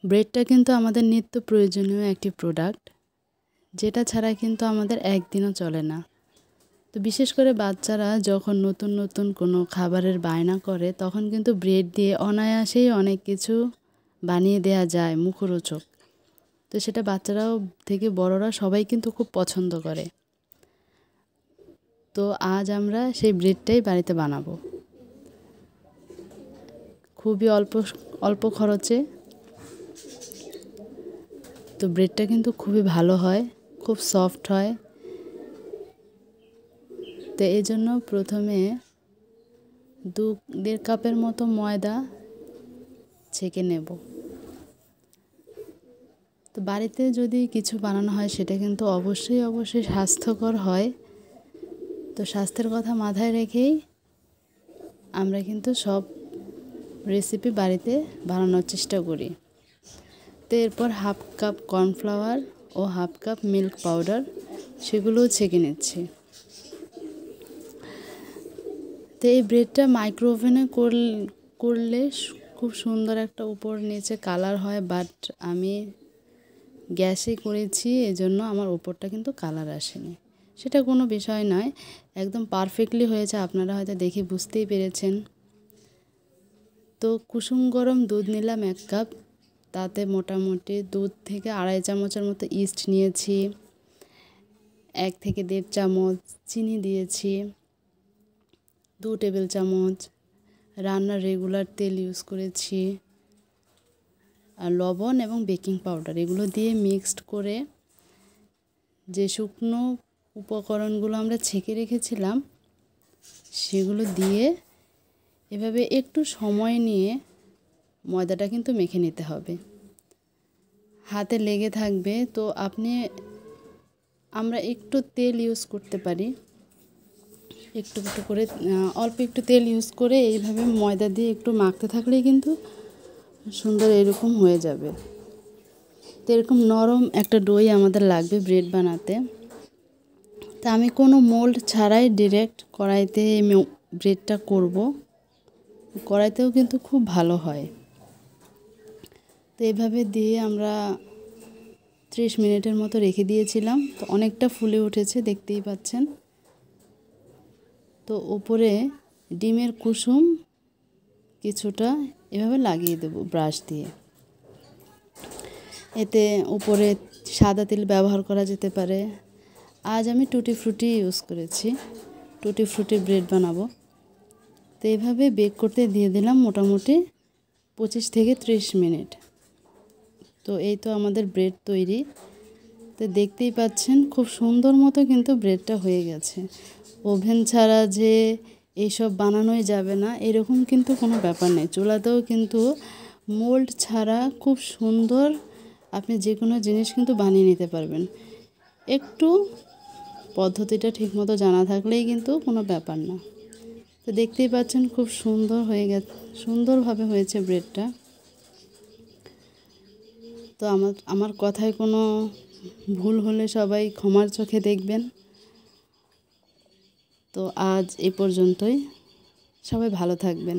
ব্রেডটা কিন্তু আমাদের নিত্য প্রয়োজনীয় একটি প্রোডাক্ট, যেটা ছাড়া কিন্তু আমাদের একদিনও চলে না। তো বিশেষ করে বাচ্চারা যখন নতুন নতুন কোনো খাবারের বায়না করে, তখন কিন্তু ব্রেড দিয়ে অনায়াসেই অনেক কিছু বানিয়ে দেওয়া যায় মুখরোচক। তো সেটা বাচ্চারাও থেকে বড়রা সবাই কিন্তু খুব পছন্দ করে। তো আজ আমরা সেই ব্রেডটাই বাড়িতে বানাবো, খুবই অল্প খরচে। তো ব্রেডটা কিন্তু খুবই ভালো হয়, খুব সফট হয়। তো এই জন্য প্রথমে 2-1.5 কাপের মতো ময়দা ছেঁকে নেব। তো বাড়িতে যদি কিছু বানানো হয় সেটা কিন্তু অবশ্যই স্বাস্থ্যকর হয়। তো স্বাস্থ্যের কথা মাথায় রেখেই আমরা কিন্তু সব রেসিপি বাড়িতে বানানোর চেষ্টা করি। তো এরপর 1/2 কাপ কর্নফ্লাওয়ার ও 1/2 কাপ মিল্ক পাউডার সেগুলোও ছেঁকে নিচ্ছি। তো এই ব্রেডটা মাইক্রো ওভেনে করলে খুব সুন্দর একটা উপর নিচে কালার হয়, বাট আমি গ্যাসে করেছি, এজন্য আমার উপরটা কিন্তু কালার আসেনি। সেটা কোনো বিষয় নয়, একদম পারফেক্টলি হয়েছে, আপনারা হয়তো দেখে বুঝতেই পেরেছেন। তো কুসুম গরম দুধ নিলাম 1 কাপ, তাতে মোটামুটি 2 থেকে 2.5 চামচের মতো ইস্ট নিয়েছি, 1 থেকে 1.5 চামচ চিনি দিয়েছি, 2 টেবিল চামচ রান্নার রেগুলার তেল ইউজ করেছি, আর লবণ এবং বেকিং পাউডার এগুলো দিয়ে মিক্সড করে যে শুকনো উপকরণগুলো আমরা ছেঁকে রেখেছিলাম সেগুলো দিয়ে এভাবে একটু সময় নিয়ে ময়দাটা কিন্তু মেখে নিতে হবে, হাতে লেগে থাকবে। তো আমরা একটু তেল ইউজ করতে পারি, একটু করে অল্প একটু তেল ইউজ করে এইভাবে ময়দা দিয়ে একটু মাখতে থাকলেই কিন্তু সুন্দর এরকম হয়ে যাবে। তো এরকম নরম একটা ডোই আমাদের লাগবে ব্রেড বানাতে। তা আমি কোনো মোল্ড ছাড়াই ডিরেক্ট কড়াইতে ব্রেডটা করব, কড়াইতেও কিন্তু খুব ভালো হয়। তো এভাবে দিয়ে আমরা 30 মিনিটের মতো রেখে দিয়েছিলাম। তো অনেকটা ফুলে উঠেছে, দেখতেই পাচ্ছেন। তো উপরে ডিমের কুসুম কিছুটা এভাবে লাগিয়ে দেব ব্রাশ দিয়ে। এতে উপরে সাদা তেল ব্যবহার করা যেতে পারে। আজ আমি টুটি ফ্রুটি ইউজ করেছি, টুটি ফ্রুটি ব্রেড বানাবো। তো এইভাবে বেক করতে দিয়ে দিলাম মোটামুটি 25 থেকে 30 মিনিট। তো এই তো আমাদের ব্রেড তৈরি। তো দেখতেই পাচ্ছেন খুব সুন্দর মতো কিন্তু ব্রেডটা হয়ে গেছে। ওভেন ছাড়া যে এইসব বানানোই যাবে না এরকম কিন্তু কোনো ব্যাপার নেই। চুলাতেও কিন্তু মোল্ড ছাড়া খুব সুন্দর আপনি যে কোনো জিনিস কিন্তু বানিয়ে নিতে পারবেন। একটু পদ্ধতিটা ঠিকমতো জানা থাকলেই কিন্তু কোনো ব্যাপার না। তো দেখতেই পাচ্ছেন খুব সুন্দরভাবে হয়েছে ব্রেডটা। তো আমার কথায় কোনো ভুল হলে সবাই ক্ষমার চোখে দেখবেন। তো আজ এ পর্যন্তই, সবাই ভালো থাকবেন।